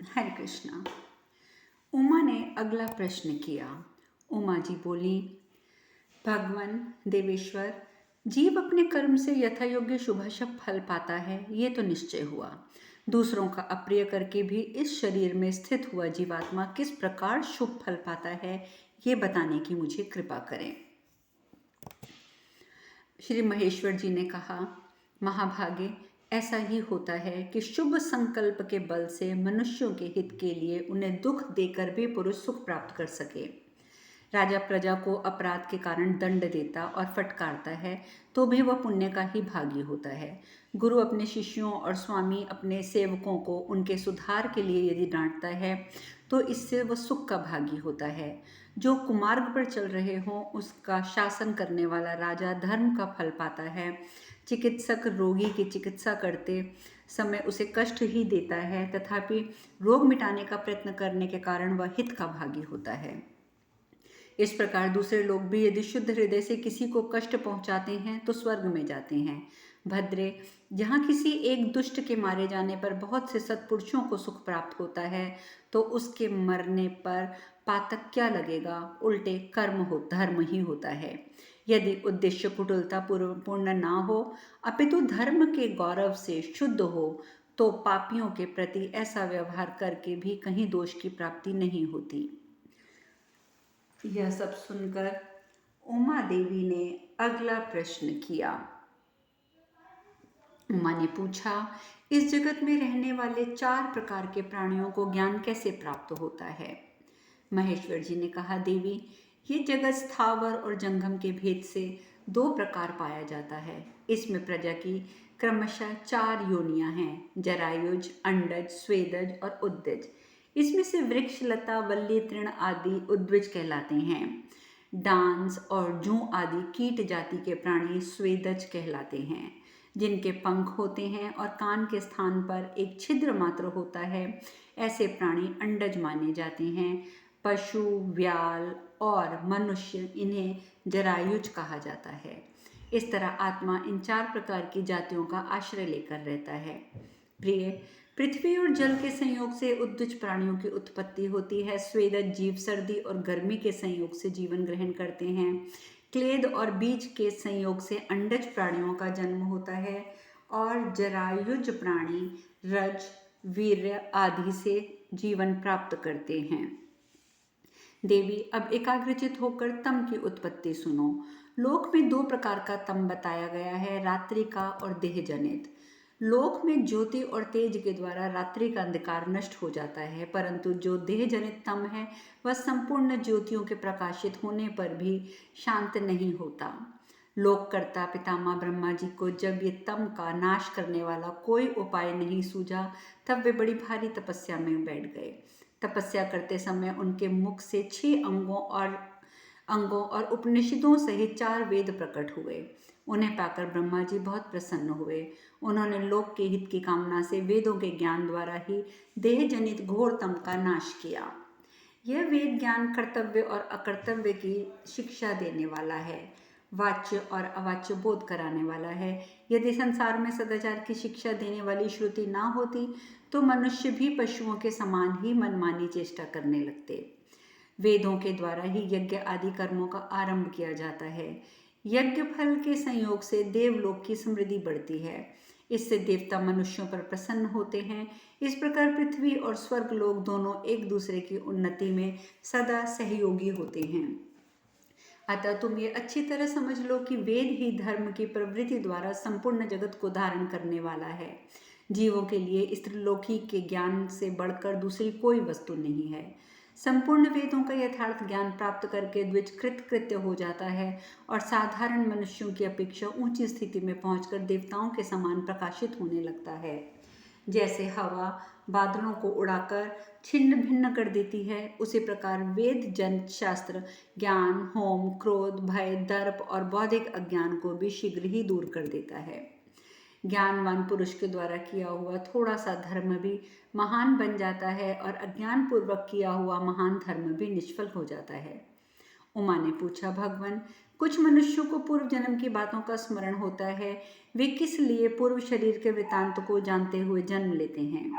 हरे कृष्णा। उमा ने अगला प्रश्न किया। उमा जी बोली, भगवान देवेश्वर, जीव अपने कर्म से यथायोग्य शुभाशुभ फल पाता है, ये तो निश्चय हुआ। दूसरों का अप्रिय करके भी इस शरीर में स्थित हुआ जीवात्मा किस प्रकार शुभ फल पाता है, ये बताने की मुझे कृपा करें। श्री महेश्वर जी ने कहा, महाभागे, ऐसा ही होता है कि शुभ संकल्प के बल से मनुष्यों के हित के लिए उन्हें दुख देकर भी पुरुष सुख प्राप्त कर सके। राजा प्रजा को अपराध के कारण दंड देता और फटकारता है तो भी वह पुण्य का ही भागी होता है। गुरु अपने शिष्यों और स्वामी अपने सेवकों को उनके सुधार के लिए यदि डांटता है तो इससे वह सुख का भागी होता है। जो कुमार्ग पर चल रहे हों उसका शासन करने वाला राजा धर्म का फल पाता है। चिकित्सक रोगी की चिकित्सा करते समय उसे कष्ट ही देता है, तथापि रोग मिटाने का प्रयत्न करने के कारण वह हित का भागी होता है। इस प्रकार दूसरे लोग भी यदि शुद्ध हृदय से किसी को कष्ट पहुंचाते हैं तो स्वर्ग में जाते हैं। भद्रे, जहाँ किसी एक दुष्ट के मारे जाने पर बहुत से सत्पुरुषों को सुख प्राप्त होता है तो उसके मरने पर पातक क्या लगेगा, उल्टे धर्म ही होता है। यदि उद्देश्य कुटिलता पूर्ण ना हो अपितु धर्म के गौरव से शुद्ध हो तो पापियों के प्रति ऐसा व्यवहार करके भी कहीं दोष की प्राप्ति नहीं होती। यह सब सुनकर उमा देवी ने अगला प्रश्न किया। उमा ने पूछा, इस जगत में रहने वाले 4 प्रकार के प्राणियों को ज्ञान कैसे प्राप्त होता है? महेश्वर जी ने कहा, देवी, ये जगत स्थावर और जंगम के भेद से 2 प्रकार पाया जाता है। इसमें प्रजा की क्रमशः 4 योनियां हैं, जरायुज, अंडज, स्वेदज और उद्दज। इसमें से वृक्ष, लता, वल्ली, तृण आदि उद्विज कहलाते हैं। डांस और जूं आदि कीट जाति के प्राणी स्वेदज कहलाते हैं। जिनके पंख होते हैं और कान के स्थान पर एक छिद्र मात्र होता है, ऐसे प्राणी अंडज माने जाते हैं। पशु, व्याल और मनुष्य, इन्हें जरायुज कहा जाता है। इस तरह आत्मा इन 4 प्रकार की जातियों का आश्रय लेकर रहता है। प्रिय, पृथ्वी और जल के संयोग से उद्विज प्राणियों की उत्पत्ति होती है। स्वेदज जीव सर्दी और गर्मी के संयोग से जीवन ग्रहण करते हैं। क्लेद और बीज के संयोग से अंडज प्राणियों का जन्म होता है और जरायुज प्राणी रज, वीर्य आदि से जीवन प्राप्त करते हैं। देवी, अब एकाग्रचित होकर तम की उत्पत्ति सुनो। लोक में 2 प्रकार का तम बताया गया है, रात्रि का और देह जनित। लोक में ज्योति और तेज के द्वारा रात्रि का अंधकार नष्ट हो जाता है, परंतु जो देह जनित तम है वह संपूर्ण ज्योतियों के प्रकाशित होने पर भी शांत नहीं होता। लोककर्ता पितामह ब्रह्मा जी को जब ये तम का नाश करने वाला कोई उपाय नहीं सूझा तब वे बड़ी भारी तपस्या में बैठ गए। तपस्या करते समय उनके मुख से 6 अंगों और उपनिषदों सहित 4 वेद प्रकट हुए। उन्हें पाकर ब्रह्मा जी बहुत प्रसन्न हुए। उन्होंने लोक के हित की कामना से वेदों के ज्ञान द्वारा ही देह जनित घोर तम का नाश किया। यह वेद ज्ञान कर्तव्य और अकर्तव्य की शिक्षा देने वाला है, वाच्य और अवाच्य बोध कराने वाला है। यदि संसार में सदाचार की शिक्षा देने वाली श्रुति ना होती तो मनुष्य भी पशुओं के समान ही मनमानी चेष्टा करने लगते। वेदों के द्वारा ही यज्ञ आदि कर्मों का आरंभ किया जाता है। यज्ञ फल के संयोग से देवलोक की समृद्धि बढ़ती है। इससे देवता मनुष्यों पर प्रसन्न होते हैं। इस प्रकार पृथ्वी और स्वर्ग लोक दोनों एक दूसरे की उन्नति में सदा सहयोगी होते हैं। अतः तुम ये अच्छी तरह समझ लो कि वेद ही धर्म की प्रवृत्ति द्वारा संपूर्ण जगत को धारण करने वाला है। जीवों के लिए इस त्रिलोकी के ज्ञान से बढ़कर दूसरी कोई वस्तु नहीं है। संपूर्ण वेदों का यथार्थ ज्ञान प्राप्त करके द्विज कृत्य हो जाता है और साधारण मनुष्यों की अपेक्षा ऊंची स्थिति में पहुंचकर देवताओं के समान प्रकाशित होने लगता है। जैसे हवा बादलों को उड़ाकर छिन्न भिन्न कर देती है, उसी प्रकार वेद जन शास्त्र ज्ञान, होम, क्रोध, भय, दर्प और बौद्धिक अज्ञान को भी शीघ्र ही दूर कर देता है। ज्ञानवान पुरुष के द्वारा किया हुआ थोड़ा सा धर्म भी महान बन जाता है और अज्ञान पूर्वक किया हुआ महान धर्म भी निष्फल हो जाता है। उमा ने पूछा, भगवान, कुछ मनुष्यों को पूर्व जन्म की बातों का स्मरण होता है, वे किस लिए पूर्व शरीर के वृतांत को जानते हुए जन्म लेते हैं?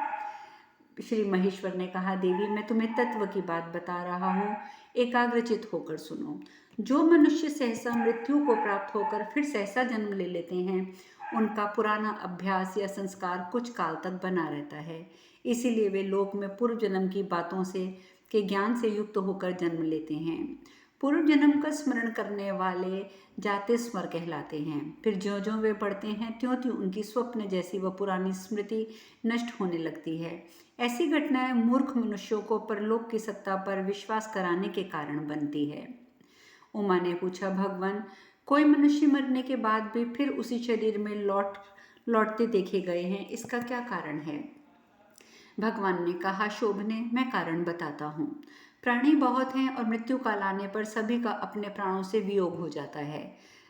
श्री महेश्वर ने कहा, देवी मैं तुम्हें तत्व की बात बता रहा हूँ, एकाग्रचित होकर सुनो। जो मनुष्य सहसा मृत्यु को प्राप्त होकर फिर सहसा जन्म ले लेते हैं, उनका पुराना अभ्यास या संस्कार कुछ काल तक बना रहता है। इसीलिए वे लोक में पूर्व जन्म की बातों से के ज्ञान से युक्त होकर जन्म लेते हैं। पूर्व जन्म का स्मरण करने वाले जाते स्मर कहलाते हैं। फिर ज्यों ज्यों वे बढ़ते हैं त्यों त्यों उनकी स्वप्न जैसी व पुरानी स्मृति नष्ट होने लगती है। ऐसी घटनाएं मूर्ख मनुष्यों को परलोक की सत्ता पर विश्वास कराने के कारण बनती है। उमा ने पूछा, भगवान कोई मनुष्य मरने के बाद भी फिर उसी शरीर में लौटते देखे गए हैं, इसका क्या कारण है? भगवान ने कहा, शोभने मैं कारण बताता हूँ। प्राणी बहुत हैं और मृत्यु काल आने पर सभी का अपने प्राणों से वियोग हो जाता है।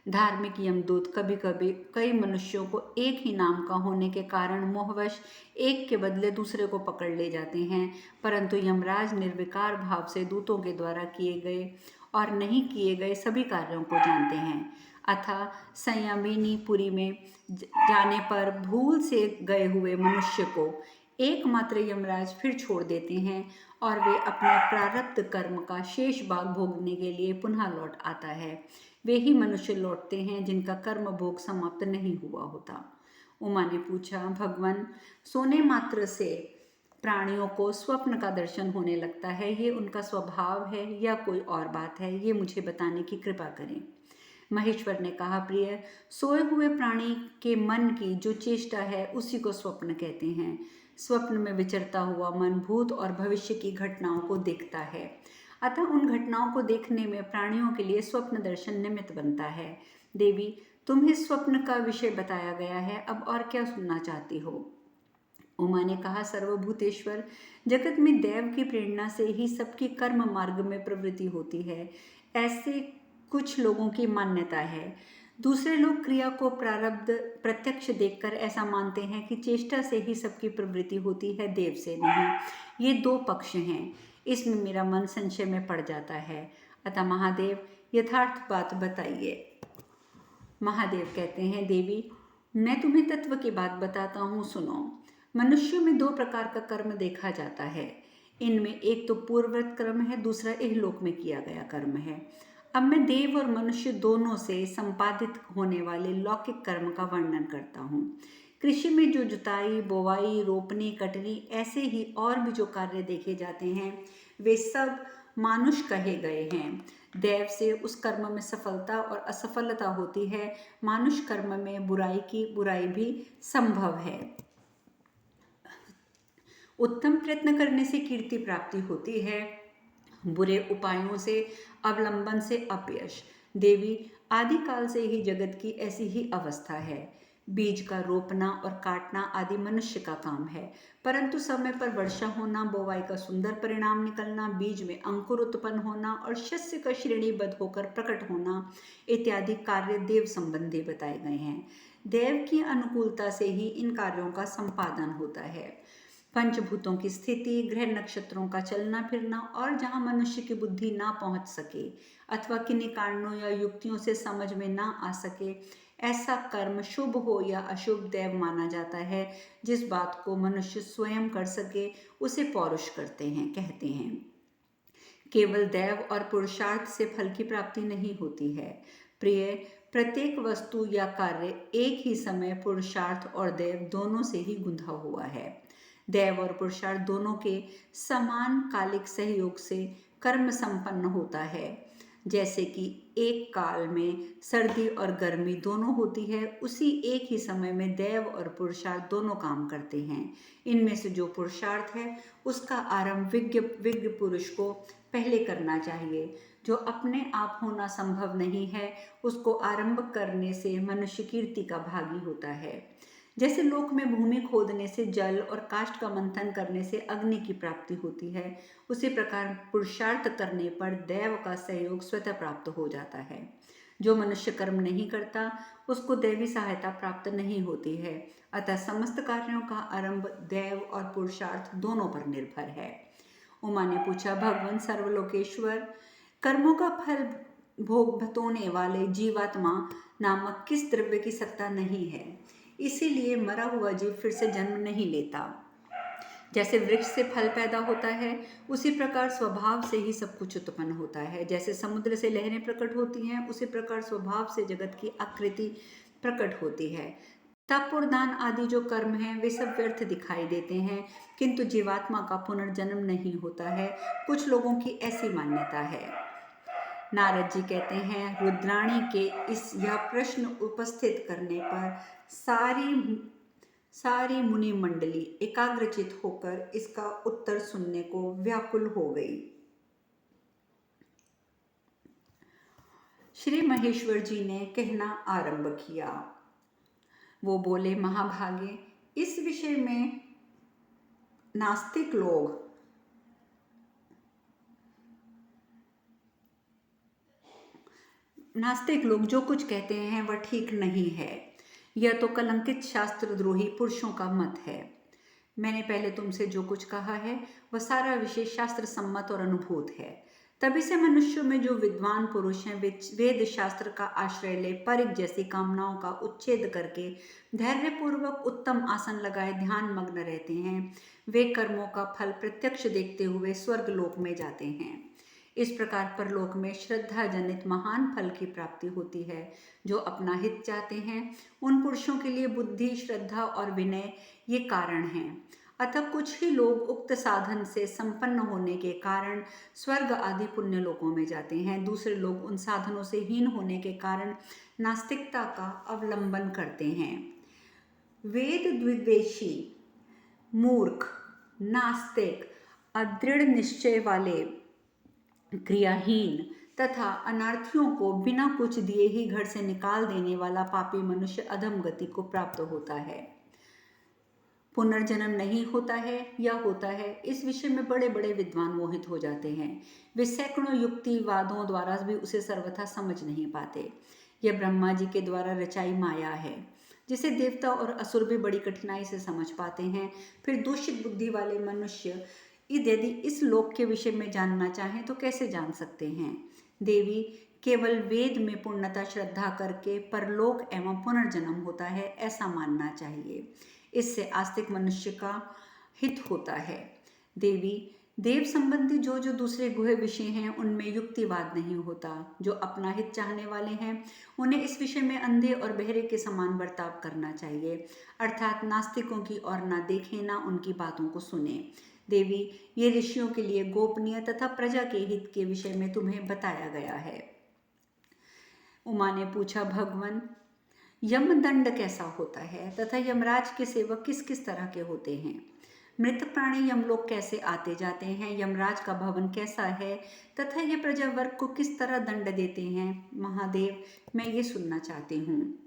धार्मिक यमदूत कभी कभी कई मनुष्यों को एक ही नाम का होने के कारण मोहवश एक के बदले दूसरे को पकड़ ले जाते हैं, परंतु यमराज निर्विकार भाव से दूतों के द्वारा किए गए और नहीं किए गए सभी कार्यों को जानते हैं। अतः संयमिनी पुरी में जाने पर भूल से गए हुए मनुष्य को एकमात्र यमराज फिर छोड़ देते हैं और वे अपने प्रारब्ध कर्म का शेष भाग भोगने के लिए पुनः लौट आता है। वे ही मनुष्य लौटते हैं जिनका कर्म भोग समाप्त नहीं हुआ होता। उमा ने पूछा, भगवान सोने मात्र से प्राणियों को स्वप्न का दर्शन होने लगता है, ये उनका स्वभाव है या कोई और बात है? ये मुझे बताने की कृपा करें। महेश्वर ने कहा, प्रिय सोए हुए प्राणी के मन की जो चेष्टा है उसी को स्वप्न कहते हैं। स्वप्न में विचरता हुआ मन भूत और भविष्य की घटनाओं को देखता है, अतः उन घटनाओं को देखने में प्राणियों के लिए स्वप्न दर्शन निमित्त बनता है। देवी तुम्हें स्वप्न का विषय बताया गया है, अब और क्या सुनना चाहती हो? उमा ने कहा, सर्वभूतेश्वर जगत में देव की प्रेरणा से ही सबकी कर्म मार्ग में प्रवृत्ति होती है, ऐसे कुछ लोगों की मान्यता है। दूसरे लोग क्रिया को प्रारब्ध प्रत्यक्ष देखकर ऐसा मानते हैं कि चेष्टा से ही सबकी प्रवृत्ति होती है, देव से नहीं। ये दो पक्ष हैं, इसमें मेरा मन संशय में पड़ जाता है। अतः महादेव यथार्थ बात बताइए। महादेव कहते हैं, देवी मैं तुम्हें तत्व की बात बताता हूँ, सुनो। मनुष्यों में दो प्रकार का कर्म देखा जाता है। इनमें एक तो पूर्ववत कर्म है, दूसरा इहलोक में किया गया कर्म है। अब मैं देव और मनुष्य दोनों से संपादित होने वाले लौकिक कर्म का वर्णन करता हूँ। कृषि में जो जुताई, बोवाई, रोपनी, कटनी ऐसे ही और भी जो कार्य देखे जाते हैं वे सब मानुष कहे गए हैं। देव से उस कर्म में सफलता और असफलता होती है, मानुष कर्म में बुराई की बुराई भी संभव है। उत्तम प्रयत्न करने से कीर्ति प्राप्ति होती है, बुरे उपायों से अवलंबन से अपयश। देवी आदिकाल से ही जगत की ऐसी ही अवस्था है। बीज का रोपना और काटना आदि मनुष्य का काम है, परंतु समय पर वर्षा होना, बोवाई का सुंदर परिणाम निकलना, बीज में अंकुर उत्पन्न होना और शस्य का श्रेणीबद्ध होकर प्रकट होना इत्यादि कार्य देव संबंधी बताए गए हैं। देव की अनुकूलता से ही इन कार्यों का संपादन होता है। पंचभूतों की स्थिति, ग्रह नक्षत्रों का चलना फिरना और जहाँ मनुष्य की बुद्धि ना पहुँच सके अथवा किन्हीं कारणों या युक्तियों से समझ में ना आ सके, ऐसा कर्म शुभ हो या अशुभ देव माना जाता है। जिस बात को मनुष्य स्वयं कर सके उसे पौरुष कहते हैं। केवल देव और पुरुषार्थ से फल की प्राप्ति नहीं होती है। प्रिय, प्रत्येक वस्तु या कार्य एक ही समय पुरुषार्थ और देव दोनों से ही गुंथा हुआ है। देव और पुरुषार्थ दोनों के समान कालिक सहयोग से कर्म संपन्न होता है। जैसे कि एक काल में सर्दी और गर्मी दोनों होती है, उसी एक ही समय में देव और पुरुषार्थ दोनों काम करते हैं। इनमें से जो पुरुषार्थ है उसका आरंभ विज्ञ पुरुष को पहले करना चाहिए। जो अपने आप होना संभव नहीं है उसको आरंभ करने से मनुष्य कीर्ति का भागी होता है। जैसे लोक में भूमि खोदने से जल और काष्ठ का मंथन करने से अग्नि की प्राप्ति होती है, उसी प्रकार पुरुषार्थ करने पर देव का सहयोग स्वतः प्राप्त हो जाता है। जो मनुष्य कर्म नहीं करता उसको दैवी सहायता प्राप्त नहीं होती है। अतः समस्त कार्यों का आरंभ देव और पुरुषार्थ दोनों पर निर्भर है। उमा ने पूछा, भगवान सर्वलोकेश्वर कर्मों का फल भोग भतोने वाले जीवात्मा नामक किस द्रव्य की सत्ता नहीं है, इसीलिए मरा हुआ जीव फिर से जन्म नहीं लेता। जैसे वृक्ष से फल पैदा होता है, उसी प्रकार स्वभाव से ही सब कुछ उत्पन्न होता है। जैसे समुद्र से लहरें प्रकट होती हैं, उसी प्रकार स्वभाव से जगत की आकृति प्रकट होती है। तप और दान आदि जो कर्म हैं वे सब व्यर्थ दिखाई देते हैं, किंतु जीवात्मा का पुनर्जन्म नहीं होता है। कुछ लोगों की ऐसी मान्यता है। नारद जी कहते हैं, रुद्राणी के यह प्रश्न उपस्थित करने पर सारी मुनि मंडली एकाग्रचित होकर इसका उत्तर सुनने को व्याकुल हो गई। श्री महेश्वर जी ने कहना आरंभ किया। वो बोले, महाभागे, इस विषय में नास्तिक लोग जो कुछ कहते हैं वह ठीक नहीं है। यह तो कलंकित शास्त्रद्रोही पुरुषों का मत है। मैंने पहले तुमसे जो कुछ कहा है वह सारा विषय शास्त्र सम्मत और अनुभूत है। तभी से मनुष्यों में जो विद्वान पुरुष हैं वेद शास्त्र का आश्रय ले परिग जैसी कामनाओं का उच्छेद करके धैर्यपूर्वक उत्तम आसन लगाए ध्यान मग्न रहते हैं, वे कर्मों का फल प्रत्यक्ष देखते हुए स्वर्ग लोक में जाते हैं। इस प्रकार परलोक में श्रद्धा जनित महान फल की प्राप्ति होती है। जो अपना हित चाहते हैं उन पुरुषों के लिए बुद्धि, श्रद्धा और विनय ये कारण हैं। अतः कुछ ही लोग उक्त साधन से संपन्न होने के कारण स्वर्ग आदि पुण्य लोकों में जाते हैं। दूसरे लोग उन साधनों से हीन होने के कारण नास्तिकता का अवलंबन करते हैं। वेद द्विद्वेषी, मूर्ख, नास्तिक, अदृढ़ निश्चय वाले, क्रियाहीन तथा अनार्थियों को बिना कुछ दिए ही घर से निकाल देने वाला पापी मनुष्य अधम गति को प्राप्त होता है। पुनर्जन्म नहीं होता है या होता है, इस विषय में बड़े बड़े विद्वान मोहित हो जाते हैं। वे सैकड़ों युक्तिवादों द्वारा भी उसे सर्वथा समझ नहीं पाते। यह ब्रह्मा जी के द्वारा रचाई माया है, जिसे देवता और असुर भी बड़ी कठिनाई से समझ पाते हैं। फिर दूषित बुद्धि वाले मनुष्य यदि इस लोक के विषय में जानना चाहें तो कैसे जान सकते हैं। देवी, केवल वेद में पूर्णता श्रद्धा करके परलोक एवं पुनर्जन्म होता है ऐसा मानना चाहिए। इससे आस्तिक मनुष्य का हित होता है। देवी, देव संबंधी जो जो दूसरे गुह्य विषय हैं उनमें युक्तिवाद नहीं होता। जो अपना हित चाहने वाले हैं उन्हें इस विषय में अंधे और बहरे के समान बर्ताव करना चाहिए, अर्थात नास्तिकों की ओर ना देखें ना उनकी बातों को सुने। देवी, ये ऋषियों के लिए गोपनीय तथा प्रजा के हित के विषय में तुम्हें बताया गया है। उमा ने पूछा, भगवान, यमदंड कैसा होता है तथा यमराज के सेवक किस किस तरह के होते हैं? मृत प्राणी यमलोक कैसे आते जाते हैं? यमराज का भवन कैसा है तथा ये प्रजा वर्ग को किस तरह दंड देते हैं? महादेव, मैं ये सुनना चाहती हूँ।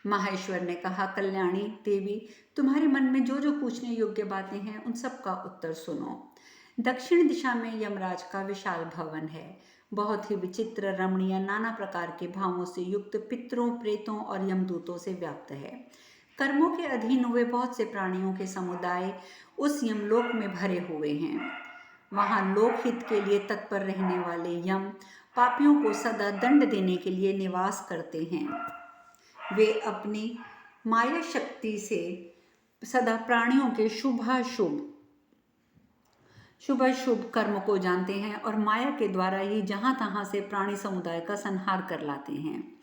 माहेश्वर ने कहा, कल्याणी देवी, तुम्हारे मन में जो जो पूछने योग्य बातें हैं उन सब का उत्तर सुनो। दक्षिण दिशा में यमराज का विशाल भवन है। बहुत ही विचित्र, रमणीय, नाना प्रकार के भावों से युक्त पितरों, प्रेतों और यमदूतों से व्याप्त है। कर्मों के अधीन हुए बहुत से प्राणियों के समुदाय उस यमलोक में भरे हुए हैं। वहाँ लोकहित के लिए तत्पर रहने वाले यम पापियों को सदा दंड देने के लिए निवास करते हैं। वे अपनी माया शक्ति से सदा प्राणियों के शुभ कर्म को जानते हैं और माया के द्वारा ही जहाँ तहाँ से प्राणी समुदाय का संहार कर लाते हैं।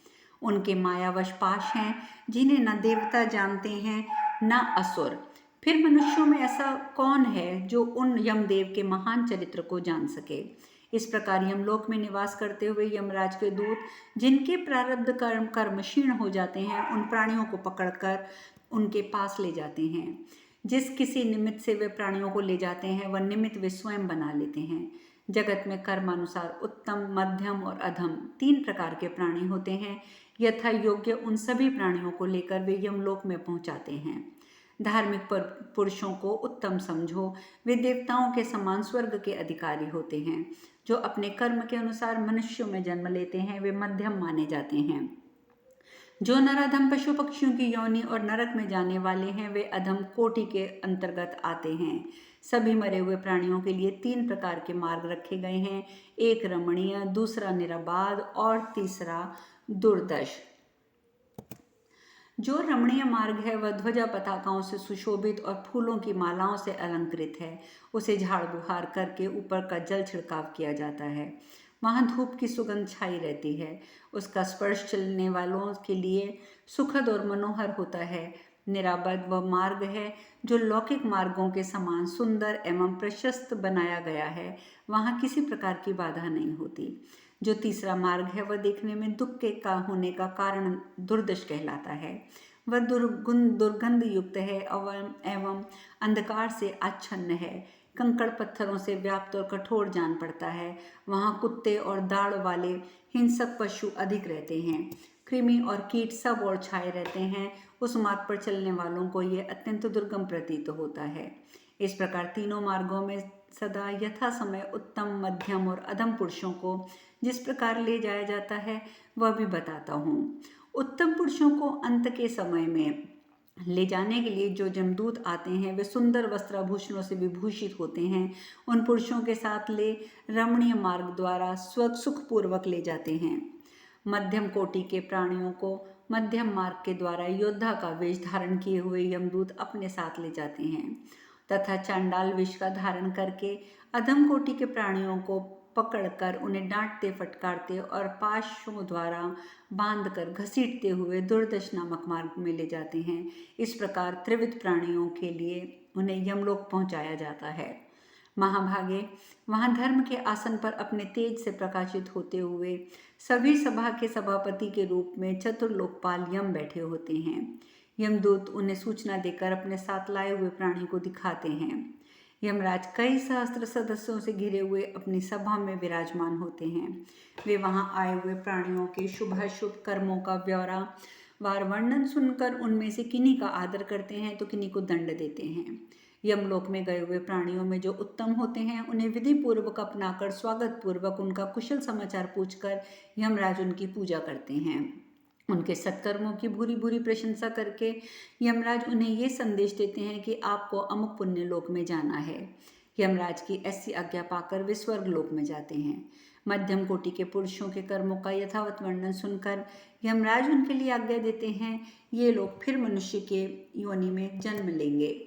उनके मायावश पाश हैं जिन्हें न देवता जानते हैं न असुर। फिर मनुष्यों में ऐसा कौन है जो उन यमदेव के महान चरित्र को जान सके? इस प्रकार यमलोक में निवास करते हुए यमराज के दूत जिनके प्रारब्ध कर्म क्षीण हो जाते हैं उन प्राणियों को पकड़कर उनके पास ले जाते हैं। जिस किसी निमित्त से वे प्राणियों को ले जाते हैं वह निमित्त वे स्वयं बना लेते हैं। जगत में कर्मानुसार उत्तम, मध्यम और अधम 3 प्रकार के प्राणी होते हैं। यथा योग्य उन सभी प्राणियों को लेकर वे यमलोक में पहुंचाते हैं। धार्मिक पुरुषों को उत्तम समझो, वे देवताओं के समान स्वर्ग के अधिकारी होते हैं। जो अपने कर्म के अनुसार मनुष्यों में जन्म लेते हैं वे मध्यम माने जाते हैं। जो नराधम पशु पक्षियों की योनि और नरक में जाने वाले हैं वे अधम कोटि के अंतर्गत आते हैं। सभी मरे हुए प्राणियों के लिए 3 प्रकार के मार्ग रखे गए हैं, एक रमणीय, दूसरा निराबाद और तीसरा दुर्दश। जो रमणीय मार्ग है वह ध्वजा पताकाओं से सुशोभित और फूलों की मालाओं से अलंकृत है। उसे झाड़ बुहार करके ऊपर का जल छिड़काव किया जाता है। वहाँ धूप की सुगंध छाई रहती है। उसका स्पर्श चलने वालों के लिए सुखद और मनोहर होता है। निराबद वह मार्ग है जो लौकिक मार्गों के समान सुंदर एवं प्रशस्त बनाया गया है। वहाँ किसी प्रकार की बाधा नहीं होती। जो तीसरा मार्ग है वह देखने में दुख के का होने का कारण दुर्दश कहलाता है। वह दुर्गंध युक्त है एवं अंधकार से आच्छन्न है। कंकड़ पत्थरों से व्याप्त और कठोर जान पड़ता है। वहाँ कुत्ते और दाढ़ वाले हिंसक पशु अधिक रहते हैं। कृमि और कीट सब और छाए रहते हैं। उस मार्ग पर चलने वालों को ये अत्यंत दुर्गम प्रतीत होता है। इस प्रकार तीनों मार्गों में सदा यथा समय उत्तम, मध्यम और अधम पुरुषों को जिस प्रकार ले जाया जाता है वह भी बताता हूँ। उत्तम पुरुषों को अंत के समय में ले जाने के लिए जो जमदूत आते हैं वे सुंदर वस्त्राभूषणों से विभूषित होते हैं। उन पुरुषों के साथ ले रमणीय मार्ग द्वारा सुखपूर्वक ले जाते हैं। मध्यम कोटि के प्राणियों को मध्यम मार्ग के द्वारा योद्धा का वेश धारण किए हुए यमदूत अपने साथ ले जाते हैं तथा चांडाल वेश का धारण करके अधम कोटि के प्राणियों को पकड़कर उन्हें डांटते फटकारते और पाशों द्वारा बांधकर घसीटते हुए दुर्दश नामक मार्ग में ले जाते हैं। इस प्रकार त्रिविध प्राणियों के लिए उन्हें यमलोक पहुंचाया जाता है। महाभागे, वहाँ धर्म के आसन पर अपने तेज से प्रकाशित होते हुए सभी सभा के सभापति के रूप में चतुर्लोकपाल यम बैठे होते हैं। यमदूत उन्हें सूचना देकर अपने साथ लाए हुए प्राणी को दिखाते हैं। यमराज कई सहस्त्र सदस्यों से घिरे हुए अपनी सभा में विराजमान होते हैं। वे वहां आए हुए प्राणियों के शुभाशुभ कर्मों का ब्यौरावार वर्णन सुनकर उनमें से किन्हीं का आदर करते हैं तो किन्हीं को दंड देते हैं। यमलोक में गए हुए प्राणियों में जो उत्तम होते हैं उन्हें विधि पूर्वक अपनाकर स्वागत पूर्वक उनका कुशल समाचार पूछकर यमराज उनकी पूजा करते हैं। उनके सत्कर्मों की बुरी बुरी प्रशंसा करके यमराज उन्हें ये संदेश देते हैं कि आपको अमुक पुण्य लोक में जाना है। यमराज की ऐसी आज्ञा पाकर वे स्वर्ग लोक में जाते हैं। मध्यम कोटि के पुरुषों के कर्मों का यथावत वर्णन सुनकर यमराज उनके लिए आज्ञा देते हैं। ये लोग फिर मनुष्य के योनि में जन्म लेंगे।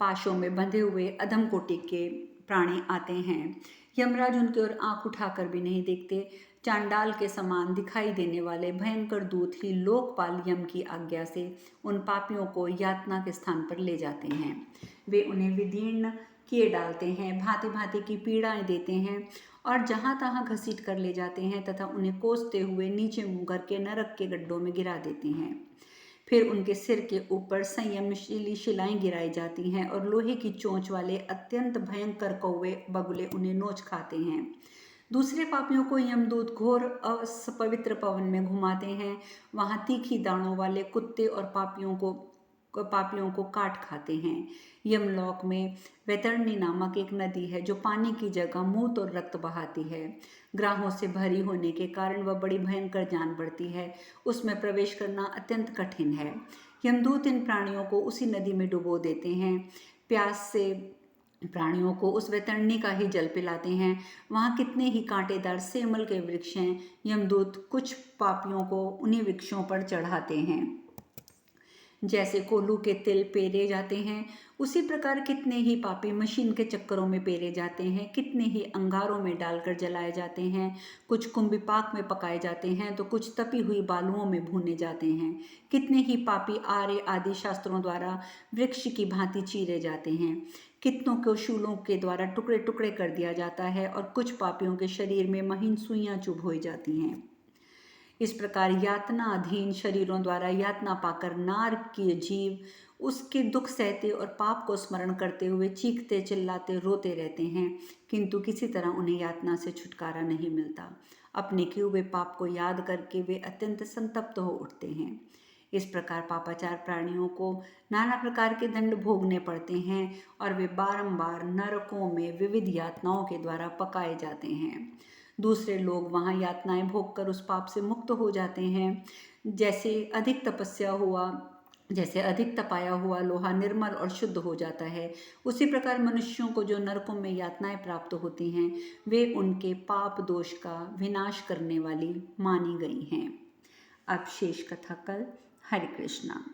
पाशों में बंधे हुए अधम कोटि के प्राणी आते हैं। यमराज उनकी ओर आंख उठाकर भी नहीं देखते। चांडाल के समान दिखाई देने वाले भयंकर दूत ही लोकपाल यम की आज्ञा से उन पापियों को यातना के स्थान पर ले जाते हैं। वे उन्हें विदीर्ण किए डालते हैं, भांति भांति की पीड़ाएं देते हैं और जहां तहां घसीट कर ले जाते हैं तथा उन्हें कोसते हुए नीचे मुंह करके नरक के गड्ढों में गिरा देते हैं। फिर उनके सिर के ऊपर संयमशीली शिलाएं गिराई जाती हैं और लोहे की चोंच वाले अत्यंत भयंकर कौवे बगुले उन्हें नोच खाते हैं। दूसरे पापियों को यमदूत घोर अपवित्र पवन में घुमाते हैं। वहां तीखी दाणों वाले कुत्ते और पापियों को काट खाते हैं। यमलोक में वैतरणी नामक एक नदी है जो पानी की जगह मूत और रक्त बहाती है। ग्राहों से भरी होने के कारण वह बड़ी भयंकर जान पड़ती है। उसमें प्रवेश करना अत्यंत कठिन है। यमदूत इन प्राणियों को उसी नदी में डुबो देते हैं। प्यास से प्राणियों को उस वैतरणी का ही जल पिलाते हैं। वहाँ कितने ही कांटेदार सेमल के वृक्ष हैं। यमदूत कुछ पापियों को उन्हीं वृक्षों पर चढ़ाते हैं। जैसे कोल्हू के तिल पेरे जाते हैं उसी प्रकार कितने ही पापी मशीन के चक्करों में पेरे जाते हैं। कितने ही अंगारों में डालकर जलाए जाते हैं। कुछ कुंभिपाक में पकाए जाते हैं तो कुछ तपी हुई बालुओं में भूने जाते हैं। कितने ही पापी आर्य आदि शास्त्रों द्वारा वृक्ष की भांति चीरे जाते हैं। कितनों को शूलों के द्वारा टुकड़े टुकड़े कर दिया जाता है और कुछ पापियों के शरीर में महीन सुइयां चुभ हो जाती हैं। इस प्रकार यातना अधीन शरीरों द्वारा यातना पाकर नार के जीव उसके दुख सहते और पाप को स्मरण करते हुए चीखते चिल्लाते रोते रहते हैं, किंतु किसी तरह उन्हें यातना से छुटकारा नहीं मिलता। अपने किए हुए पाप को याद करके वे अत्यंत संतप्त हो उठते हैं। इस प्रकार पापाचार प्राणियों को नाना प्रकार के दंड भोगने पड़ते हैं और वे बारंबार नरकों में विविध यातनाओं के द्वारा पकाए जाते हैं। दूसरे लोग वहाँ यातनाएं भोगकर उस पाप से मुक्त हो जाते हैं। जैसे अधिक तपाया हुआ लोहा निर्मल और शुद्ध हो जाता है, उसी प्रकार मनुष्यों को जो नरकों में यातनाएं प्राप्त होती हैं वे उनके पाप दोष का विनाश करने वाली मानी गई हैं। अब शेष कथा कल हरे कृष्णा।